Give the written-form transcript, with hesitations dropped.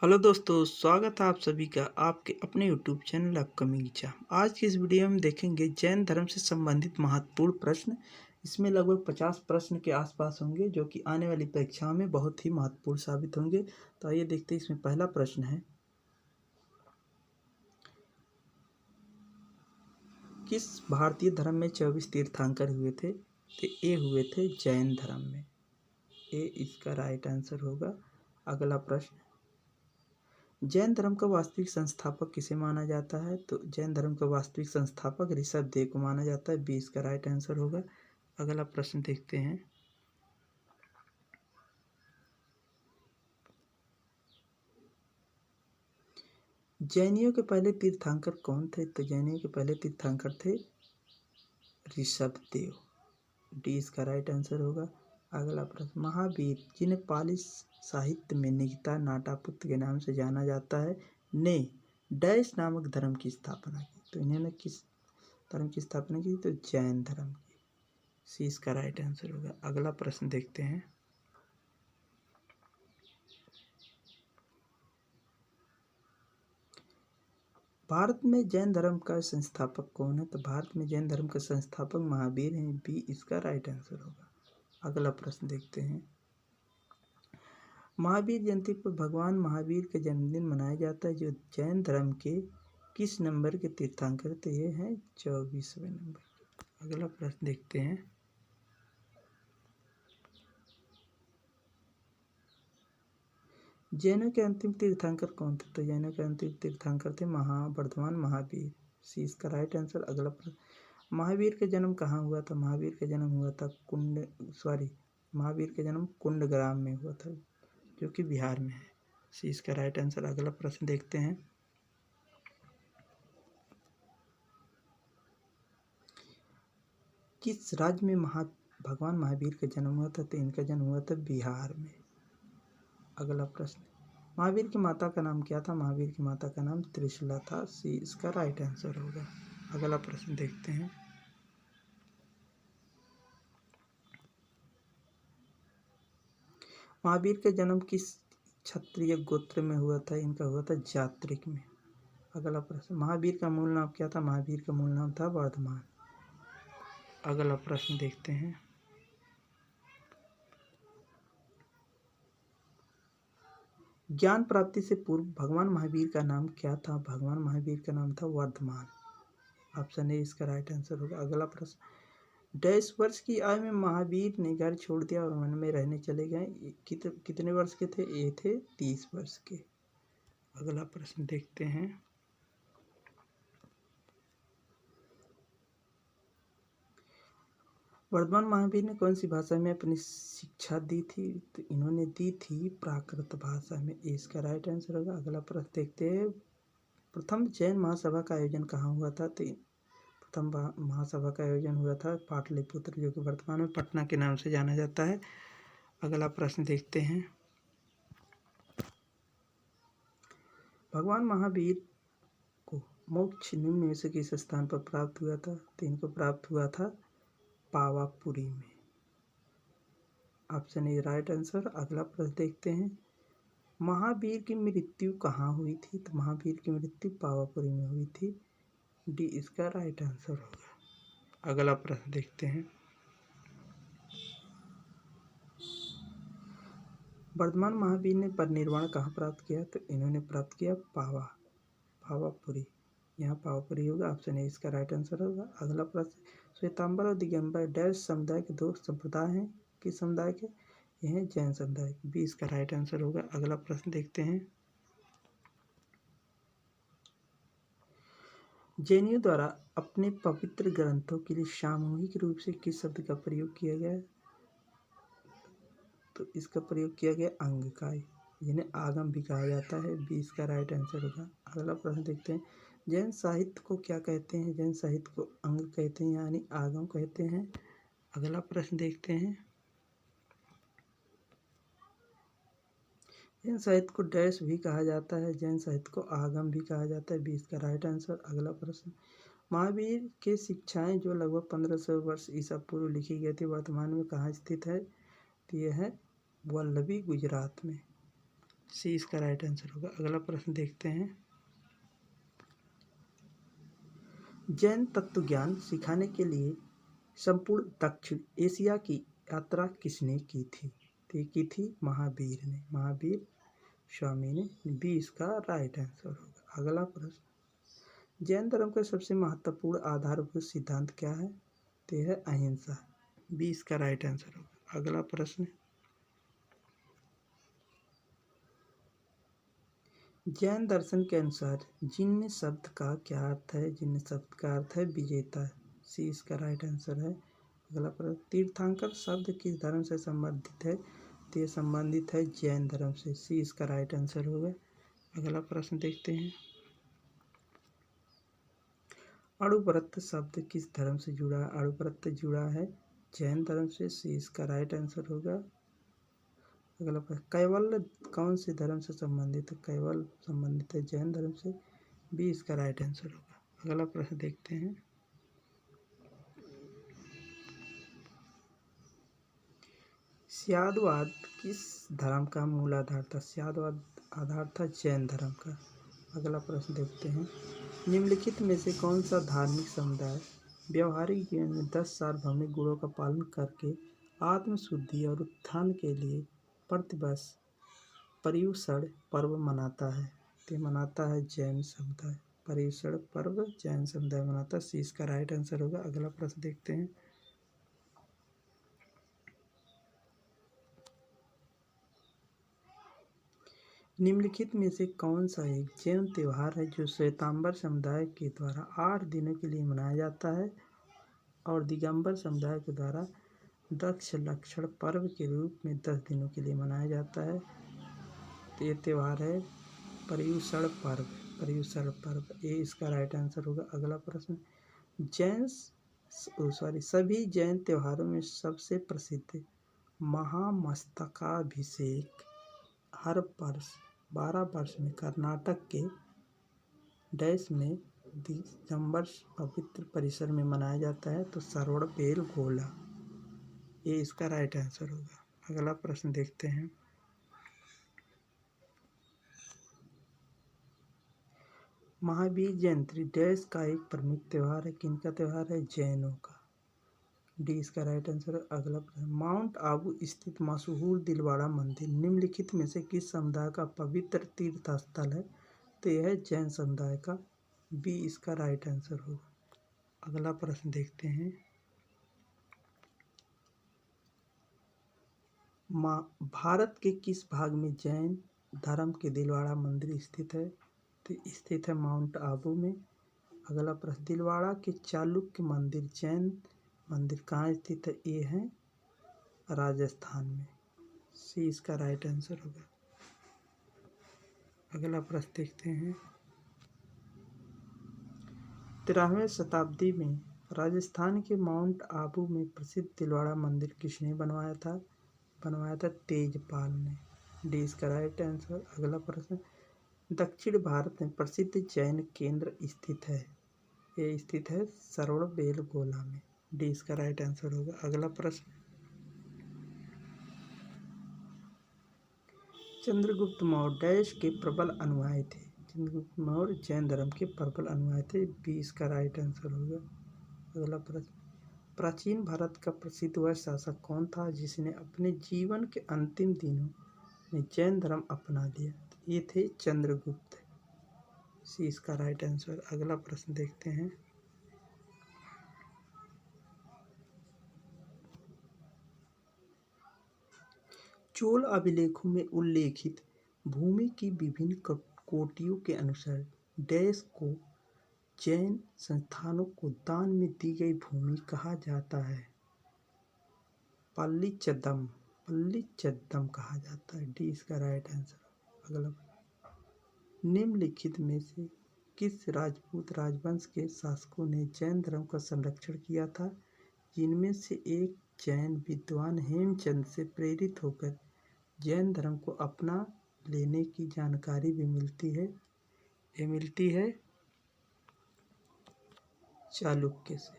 Hello दोस्तों, स्वागत है आप सभी का आपके अपने यूट्यूब चैनल अपकमिंग इच्छा। आज की इस वीडियो में हम देखेंगे जैन धर्म से संबंधित महत्वपूर्ण प्रश्न। इसमें लगभग 50 प्रश्न के आसपास होंगे जो कि आने वाली परीक्षाओं में बहुत ही महत्वपूर्ण साबित होंगे। तो आइए देखते हैं। इसमें पहला प्रश्न है, किस भारतीय धर्म में 24 तीर्थंकर हुए थे? तो ये हुए थे जैन धर्म में। ये इसका राइट आंसर होगा। अगला प्रश्न, जैन धर्म का वास्तविक संस्थापक किसे माना जाता है? तो जैन धर्म का वास्तविक संस्थापक ऋषभदेव को माना जाता है। 20 का राइट आंसर होगा। अगला प्रश्न देखते हैं, जैनियों के पहले तीर्थंकर कौन थे? तो जैनियों के पहले तीर्थंकर थे ऋषभदेव। 20 का राइट आंसर होगा। अगला प्रश्न, महावीर जिन्हें पाली साहित्य में निगता नाटापुत्र के नाम से जाना जाता है ने डैश नामक धर्म की स्थापना की? तो इन्होंने किस धर्म की स्थापना की? तो जैन धर्म की। सी इसका राइट आंसर होगा। अगला प्रश्न देखते हैं, भारत में जैन धर्म का संस्थापक कौन है? तो भारत में जैन धर्म का संस्थापक महावीर हैं। बी इसका राइट आंसर होगा। अगला प्रश्न देखते हैं, महावीर जयंती पर भगवान महावीर का जन्मदिन मनाया जाता है जो जैन धर्म के किस नंबर के तीर्थंकर? तो ये हैं 24वें नंबर। अगला प्रश्न देखते हैं, जैनों के अंतिम तीर्थंकर कौन थे? तो जैनों के अंतिम तीर्थंकर थे वर्धमान महावीर। सी इसका राइट आंसर। अगला प्रश्न, महावीर का जन्म कहाँ हुआ था? महावीर का जन्म हुआ था महावीर का जन्म कुंडग्राम में हुआ था जो कि बिहार में है। सी इसका राइट आंसर। अगला प्रश्न देखते हैं, किस राज्य में भगवान महावीर का जन्म हुआ था? तो इनका जन्म हुआ था बिहार में। अगला प्रश्न, महावीर की माता का नाम क्या था? महावीर की माता का नाम त्रिशूला था। सी इसका राइट आंसर होगा। अगला प्रश्न देखते हैं, महावीर का जन्म किस क्षत्रिय गोत्र में हुआ था? इनका हुआ था जात्रिक में। अगला प्रश्न, महावीर का मूल नाम क्या था? महावीर का मूल नाम था वर्धमान। अगला प्रश्न देखते हैं, ज्ञान प्राप्ति से पूर्व भगवान महावीर का नाम क्या था? भगवान महावीर का नाम था वर्धमान। ऑप्शन ए इसका राइट आंसर होगा। अगला प्रश्न, डैश वर्ष की आयु में महावीर ने घर छोड़ दिया और वन में रहने चले गए? कितने वर्ष के थे? ये थे 30 वर्ष के। अगला प्रश्न देखते हैं, वर्धमान महावीर ने कौन सी भाषा में अपनी शिक्षा दी थी? तो इन्होंने दी थी प्राकृत भाषा में। इसका राइट आंसर होगा। अगला प्रश्न देखते हैं, प्रथम जैन महासभा का आयोजन कहाँ हुआ था? तो प्रथम महासभा का आयोजन हुआ था पाटलिपुत्र जो कि वर्तमान में पटना के नाम से जाना जाता है। अगला प्रश्न देखते हैं, भगवान महावीर को मोक्ष निम्न में से किस स्थान पर प्राप्त हुआ था? तो इनको प्राप्त हुआ था पावापुरी में। Option A right answer. अगला प्रश्न देखते हैं, महावीर की मृत्यु कहाँ हुई थी? तो महावीर की मृत्यु पावापुरी में हुई थी। डी इसका राइट आंसर होगा। अगला प्रश्न देखते हैं, वर्धमान महावीर ने परिनिर्वाण कहाँ प्राप्त किया? तो इन्होंने प्राप्त किया पावापुरी। यहाँ पावापुरी होगा। ऑप्शन ए इसका राइट आंसर होगा। अगला प्रश्न, श्वेतांबर और दिगंबर डैश समुदाय के दो संप्रदाय हैं? किस समुदाय के? यह है जैन समुदाय। बी इसका राइट आंसर होगा। अगला प्रश्न देखते हैं, जैनियों द्वारा अपने पवित्र ग्रंथों के लिए सामूहिक रूप से किस शब्द का प्रयोग किया गया? तो इसका प्रयोग किया गया अंगकाय, जिन्हें आगम भी कहा जाता है। 20 का राइट आंसर होगा। अगला प्रश्न देखते हैं, जैन साहित्य को क्या कहते हैं? जैन साहित्य को अंग कहते हैं यानी आगम कहते हैं। अगला प्रश्न देखते हैं, जैन साहित्य को डैश भी कहा जाता है? जैन साहित्य को आगम भी कहा जाता है। 20 का राइट आंसर। अगला प्रश्न, महावीर के शिक्षाएं जो लगभग 1500 वर्ष ईसा पूर्व लिखी गई थी वर्तमान में कहाँ स्थित है? तो यह है वल्लभी गुजरात में। सी इसका राइट आंसर होगा। अगला प्रश्न देखते हैं। जैन तत्व ज्ञान सिखाने के लिए संपूर्ण दक्षिण एशिया की यात्रा किसने की थी? तो ये की थी महावीर ने, महावीर स्वामी ने। बी इसका राइट आंसर होगा। अगला प्रश्न। जैन धर्म का सबसे महत्वपूर्ण आधारभूत सिद्धांत क्या है? तो यह है अहिंसा। बी इसका राइट आंसर होगा। अगला प्रश्न। जैन दर्शन के अनुसार जिन्न शब्द का क्या अर्थ है? जिन्न शब्द का अर्थ है विजेता। सी इसका राइट आंसर है। अगला प्रश्न। तीर्थंकर शब्द किस धर्म से संबंधित है? तो ये संबंधित है जैन धर्म से। सी इसका राइट आंसर होगा। अगला प्रश्न देखते हैं। अणुव्रत शब्द किस धर्म से जुड़ा है? अणुव्रत जुड़ा है जैन धर्म से। सी इसका राइट आंसर होगा। अगला प्रश्न। कैवल्य कौन से धर्म से संबंधित है? कैवल्य संबंधित है जैन धर्म से। बी इसका राइट आंसर होगा। अगला प्रश्न देखते हैं। स्यादवाद किस धर्म का मूल आधार था? स्यादवाद आधार था जैन धर्म का। अगला प्रश्न देखते हैं। निम्नलिखित में से कौन सा धार्मिक समुदाय व्यवहारिक जीवन में 10 सार्वभौमिक गुणों का पालन करके आत्मशुद्धि और उत्थान के लिए प्रतिवर्ष पर्युषण पर्व मनाता है? तो मनाता है जैन समुदाय। पर्युषण पर्व जैन समुदाय मनाता है। सी इसका राइट आंसर होगा। अगला प्रश्न देखते हैं। निम्नलिखित में से कौन सा एक जैन त्यौहार है जो श्वेतांबर समुदाय के द्वारा 8 दिनों के लिए मनाया जाता है और दिगंबर समुदाय के द्वारा दक्ष लक्षण पर्व के रूप में 10 दिनों के लिए मनाया जाता है? तो ये त्यौहार है पर्युषण पर्व। पर्युषण पर्व ये इसका राइट आंसर होगा। अगला प्रश्न। सभी जैन त्योहारों में सबसे प्रसिद्ध महामस्तकाभिषेक हर वर्ष 12 वर्ष में कर्नाटक के डैश में दिगंबर पवित्र परिसर में मनाया जाता है। तो श्रवणबेलगोला ये इसका राइट आंसर होगा। अगला प्रश्न देखते हैं। महावीर जयंती डैश का एक प्रमुख त्यौहार है। किनका त्यौहार है? जैनों का। डी इसका राइट आंसर है। अगला प्रश्न। माउंट आबू स्थित मशहूर दिलवाड़ा मंदिर निम्नलिखित में से किस समुदाय का पवित्र तीर्थ स्थल है? तो यह है जैन समुदाय का। बी इसका राइट आंसर होगा। अगला प्रश्न देखते हैं। भारत के किस भाग में जैन धर्म के दिलवाड़ा मंदिर स्थित है? तो स्थित है माउंट आबू में। अगला प्रश्न। दिलवाड़ा के चालुक्य मंदिर जैन मंदिर कहाँ स्थित है? ये है राजस्थान में। सी इसका राइट आंसर होगा। अगला प्रश्न देखते हैं। 13वीं शताब्दी में राजस्थान के माउंट आबू में प्रसिद्ध दिलवाड़ा मंदिर किसने बनवाया था? बनवाया था तेजपाल ने। डी इसका राइट आंसर। अगला प्रश्न। दक्षिण भारत में प्रसिद्ध जैन केंद्र स्थित है? ये स्थित है श्रवणबेलगोला में। डी इसका राइट आंसर होगा। अगला प्रश्न। चंद्रगुप्त मौर्य डैश के प्रबल अनुयायी थे? चंद्रगुप्त मौर्य जैन धर्म के प्रबल अनुयायी थे। बी इसका राइट आंसर होगा। अगला प्रश्न। प्राचीन भारत का प्रसिद्ध वह शासक कौन था जिसने अपने जीवन के अंतिम दिनों में जैन धर्म अपना लिया? ये थे चंद्रगुप्त। सी इसका राइट आंसर। अगला प्रश्न देखते हैं। चोल अभिलेखों में उल्लेखित भूमि की विभिन्न कोटियों के अनुसार डैश को जैन संस्थानों को दान में दी गई भूमि कहा जाता है? पल्लीचदम। पल्लीचदम कहा जाता है। डी इसका राइट आंसर। अगला। निम्नलिखित में से किस राजपूत राजवंश के शासकों ने जैन धर्म का संरक्षण किया था? जिनमें से एक जैन विद्वान हेमचंद से प्रेरित होकर जैन धर्म को अपना लेने की जानकारी भी मिलती है। ये मिलती है चालुक्य से।